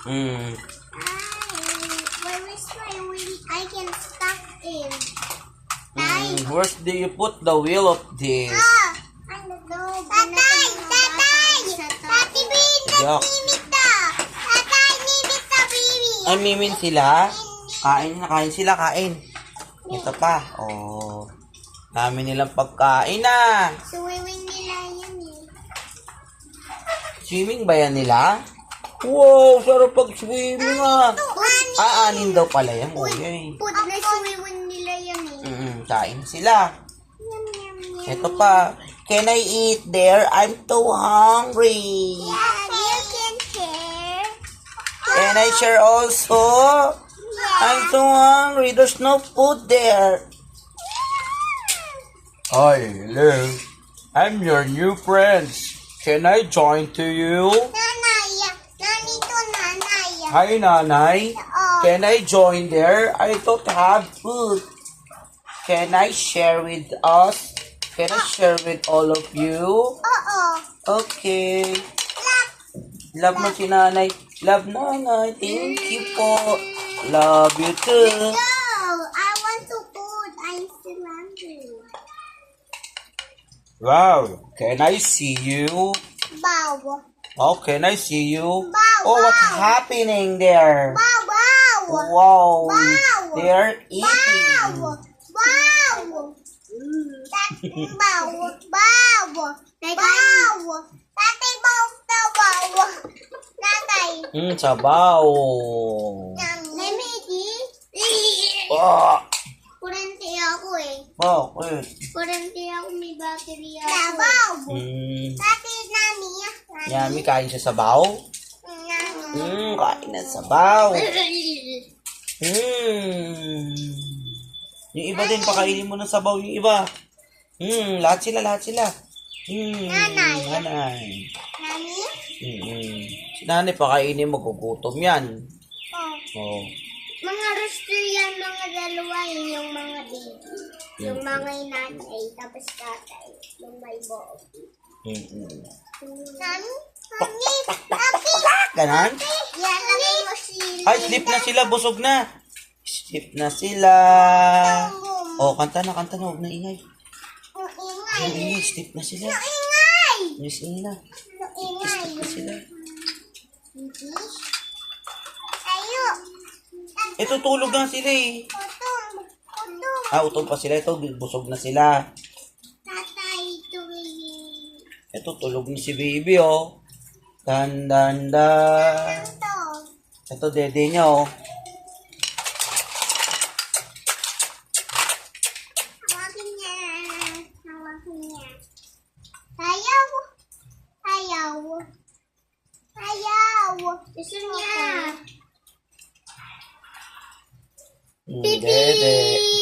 Mm. Where is my wheel? I can stuck in. Where do you put the wheel of this? Tatay! Tatay! Tati Bin! Yuck. Mimita! Tatay! Mimita, baby! Ay, mimin sila? Kain na, kain sila, kain. Ito pa. Oh. Dami nilang pagkain na. Swimming nila yan eh. Swimming ba yan nila? Wow, sarap pag-swimming ah. Anin daw pala yan. Oh, yay. Put na swimming nila yan eh. Kain sila. Yum, yum, yum. Ito pa. Can I eat there? I'm too hungry. Yeah, you can share. Can I share also? I'm too hungry. There's no food there. Hi, hello. I'm your new friends. Can I join to you? Nanay, nanito nanay. Hi, Nanay. Oh. Can I join there? I don't have food. Can I share with us? Can I share with all of you? Oo. Okay. Love mo si Nanay. Love Nanay. Thank you po. Love you too. Go! I want to put. I'm still hungry. Wow. Can I see you? Bow. Oh, can I see you? Wow, Oh, what's wow. happening there? Bow, bow. Wow. Wow. They're eating. Bow. Bow. Bow. Bow. Bow. Tatay, bow na bow. Tatay. Sabaw. Lemiki? Oh, Kurente ako eh. okay. Kurente ako, may battery ako. Bow. Tatay, nani. Yummy, kain siya sabaw? Kain na sabaw. Yung iba din, pakainin mo ng sabaw yung iba. Lahat sila. Nanay. Nanay. Nani? Si nanay, pakainin mo, gugutom yan. Oh. Oh. Mga roster yan, mga dalawa yun, yung mga baby. Yung mga inatay, tapos tatay. Yung may ball. Nani? Nani? Nani? Ganon? Yan, lagay mo sila. Ay, sleep na sila, busog na. Sleep na sila. Oh, kanta na, huwag na ingay. Ingay. Ingay, sleep na sila. Ingay. Yes, na. Ingay. Sleep na sila. Ayo. Ito, tulog na sila eh. Utong. Utong. Utol pa sila. Ito, busog na sila. Tatay, Ito, tulog na si baby oh. Dan. Ito, dede niya oh. Hawakin niya. Hawakin niya. Ayaw. Ayaw. Ayaw. Gusto niya. Dede.